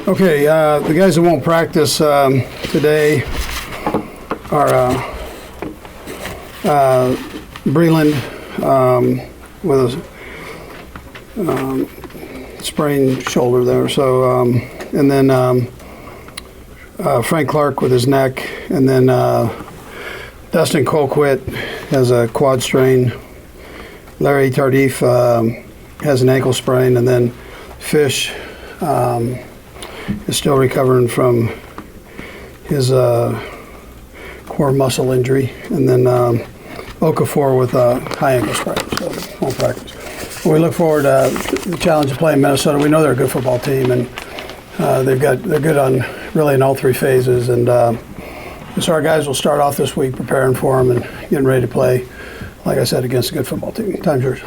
Okay, the guys that won't practice today are Breland with a sprained shoulder there. So, and then Frank Clark with his neck, and then Dustin Colquitt has a quad strain. Larry Tardif has an ankle sprain, and then Fish is still recovering from his core muscle injury, and then Okafor with a high ankle sprain, so won't practice. But we look forward to the challenge of playing Minnesota. We know they're a good football team, and they're good on really in all three phases, and so our guys will start off this week preparing for them and getting ready to play, like I said, against a good football team. Time's yours.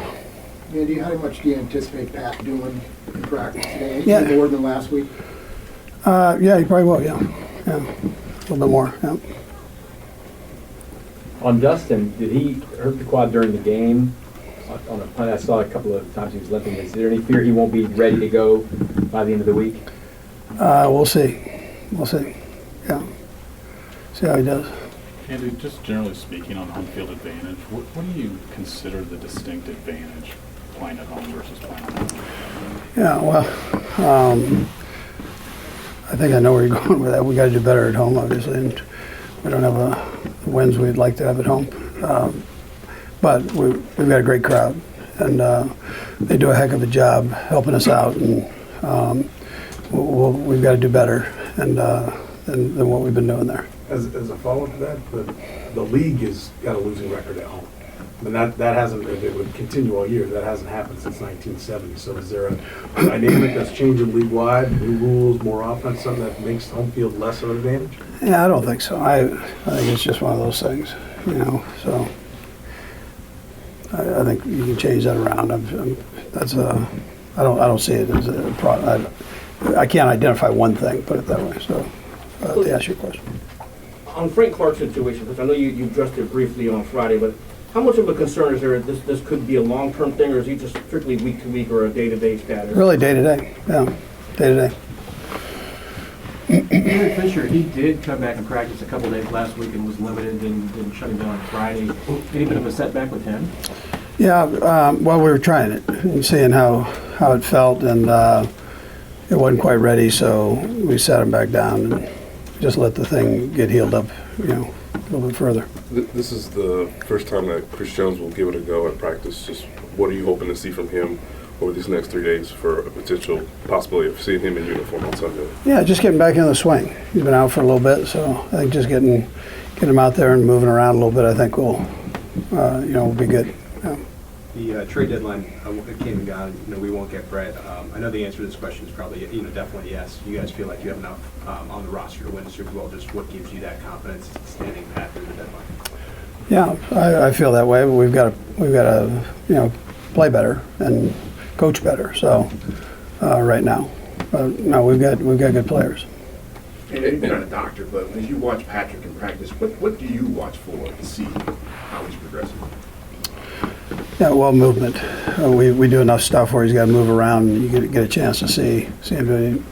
Andy, how much do you anticipate Pat doing in practice today? Yeah. More than last week? Yeah, he probably will, yeah. A little bit more, yeah. On Dustin, did he hurt the quad during the game? On a punt, I saw a couple of times he was limping. Is there any fear he won't be ready to go by the end of the week? We'll see. We'll see. Yeah. See how he does. Andy, just generally speaking on home field advantage, what do you consider the distinct advantage playing at home versus playing at home? Yeah, well, I think I know where you're going with that. We got to do better at home, obviously, and we don't have the wins we'd like to have at home. But we've got a great crowd, and they do a heck of a job helping us out, and we've got to do better than what we've been doing there. As a follow-up to that, the league has got a losing record at home. I mean, that hasn't, if it would continue all year, that hasn't happened since 1970. So is there a dynamic that's changing league-wide, new rules, more offense, something that makes home field less of an advantage? Yeah, I don't think so. I think it's just one of those things, so I think you can change that around. I don't see it as a problem. I can't identify one thing, put it that way. So to ask your question. On Frank Clark's situation, which I know you addressed it briefly on Friday, but how much of a concern is there that this could be a long-term thing, or is he just strictly week-to-week or a day-to-day status? Really day-to-day, yeah, day-to-day. Gary Fisher, he did come back and practice a couple days last week and was limited and shut him down on Friday. Any bit of a setback with him? Yeah, well, we were trying it and seeing how it felt, and it wasn't quite ready, so we sat him back down and just let the thing get healed up, a little bit further. This is the first time that Chris Jones will give it a go at practice. Just what are you hoping to see from him over these next 3 days for a potential possibility of seeing him in uniform on Sunday? Yeah, just getting back into the swing. He's been out for a little bit, so I think just getting him out there and moving around a little bit, I think will be good. Yeah. The trade deadline came and gone. We won't get Brett. I know the answer to this question is probably, definitely yes. You guys feel like you have enough on the roster to win the Super Bowl. Just what gives you that confidence standing pat through the deadline? Yeah, I feel that way. But we've got to play better and coach better. So right now, no, we've got good players. And you're not a doctor, but as you watch Patrick in practice, what do you watch for to see how he's progressing? Yeah, well, movement. We do enough stuff where he's got to move around, and you get a chance to see him.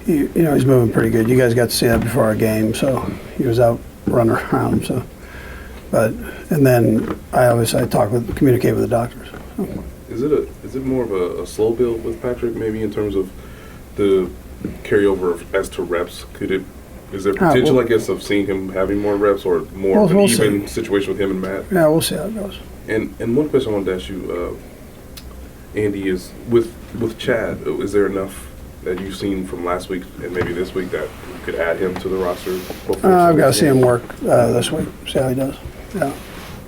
He's moving pretty good. You guys got to see that before our game, so he was out running around. So, and then I communicate with the doctors. So. Is it more of a slow build with Patrick, maybe in terms of the carryover as to reps? Is there potential, I guess, of seeing him having more reps or more of an even situation with him and Matt? Yeah, we'll see how it goes. And one question I wanted to ask you, Andy, is with Chad, is there enough that you've seen from last week and maybe this week that you could add him to the roster? I've got to see him work this week, see how he does. Yeah.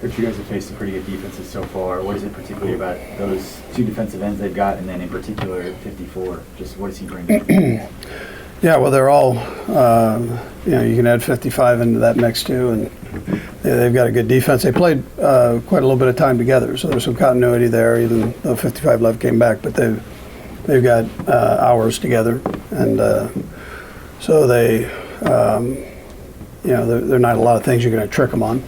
Coach, you guys have faced some pretty good defenses so far. What is it particularly about those two defensive ends they've got, and then in particular 54? Just what does he bring? Yeah, well, they're all, you can add 55 into that mix too, and they've got a good defense. They played quite a little bit of time together, so there's some continuity there, even though 55 left came back, but they've got hours together, and so they're not a lot of things you're going to trick them on.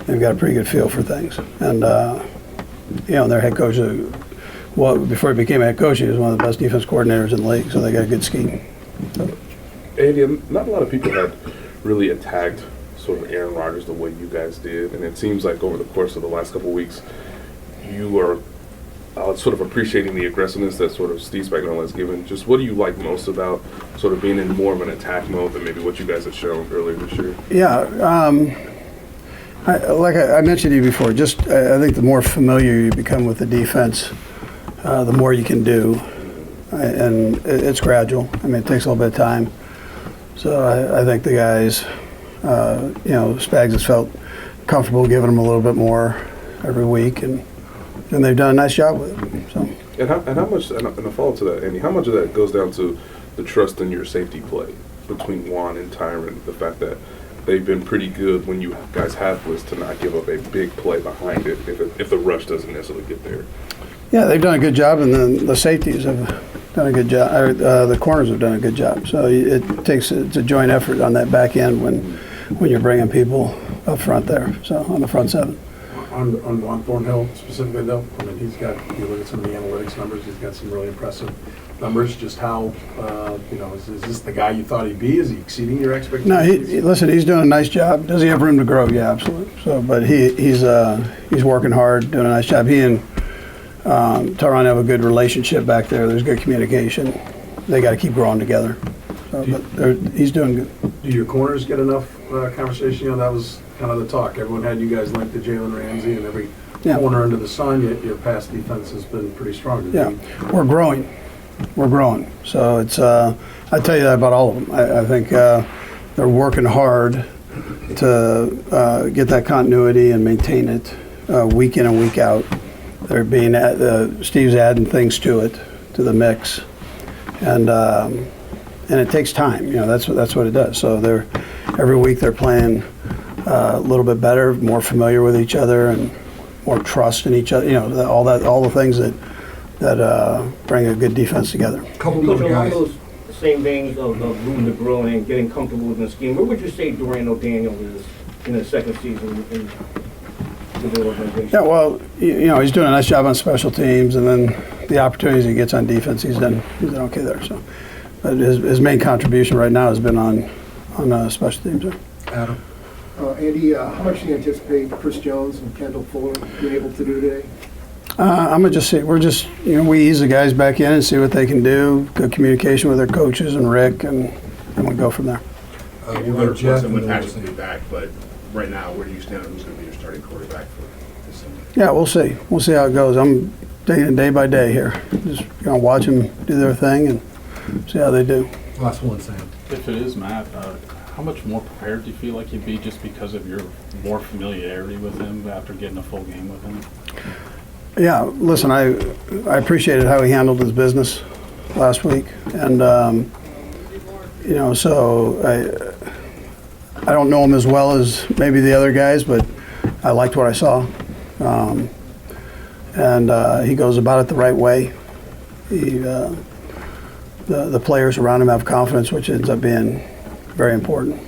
They've got a pretty good feel for things, and their head coach, before he became a head coach, he was one of the best defense coordinators in the league, so they got a good scheme. Andy, not a lot of people had really attacked sort of Aaron Rodgers the way you guys did, and it seems like over the course of the last couple of weeks, you are sort of appreciating the aggressiveness that sort of Steve Spagnuolo has given. Just what do you like most about sort of being in more of an attack mode than maybe what you guys have shown earlier this year? Yeah, like I mentioned to you before, just I think the more familiar you become with the defense, the more you can do, and it's gradual. I mean, it takes a little bit of time. So I think the guys, Spags has felt comfortable giving them a little bit more every week, and they've done a nice job with it. So. And how much, and a follow-up to that, Andy, how much of that goes down to the trust in your safety play between Juan and Tyron, the fact that they've been pretty good when you guys have blitzed to not give up a big play behind it if the rush doesn't necessarily get there? Yeah, they've done a good job, and then the safeties have done a good job. The corners have done a good job. So it's a joint effort on that back end when you're bringing people up front there. So on the front seven. On Juan Thornhill specifically, though, I mean, he's got, you look at some of the analytics numbers, he's got some really impressive numbers. Just how, is this the guy you thought he'd be? Is he exceeding your expectations? No, listen, he's doing a nice job. Does he have room to grow? Yeah, absolutely. So, but he's working hard, doing a nice job. He and Tyron have a good relationship back there. There's good communication. They got to keep growing together. So, but he's doing good. Do your corners get enough conversation? That was kind of the talk. Everyone had you guys linked to Jalen Ramsey and every corner under the sun, yet your pass defense has been pretty strong. Yeah, we're growing. So it's, I tell you that about all of them. I think they're working hard to get that continuity and maintain it week in and week out. They're being Steve's adding things to the mix, and it takes time. That's what it does. So every week they're playing a little bit better, more familiar with each other, and more trust in each other. All the things that bring a good defense together. Couple Coach, more along guys. those same veins of room to grow and getting comfortable with the scheme, where would you say Dorian O'Daniel is in his second season in the organization? Yeah, well, he's doing a nice job on special teams, and then the opportunities he gets on defense, he's done okay there. So, but his main contribution right now has been on special teams. There. Adam. Andy, how much do you anticipate Chris Jones and Kendall Fuller being able to do today? I'm gonna just say we ease the guys back in and see what they can do. Good communication with their coaches and Rick, and we go from there. You're going to Jeff when Patrick will be back, but right now, where do you stand on who's going to be your starting quarterback for this Sunday? Yeah, we'll see. We'll see how it goes. I'm taking it day by day here. Just watch them do their thing and see how they do. Last one, Sam. If it is Matt, how much more prepared do you feel like you'd be just because of your more familiarity with him after getting a full game with him? Yeah, listen, I appreciated how he handled his business last week, and so I don't know him as well as maybe the other guys, but I liked what I saw, and he goes about it the right way. The players around him have confidence, which ends up being very important.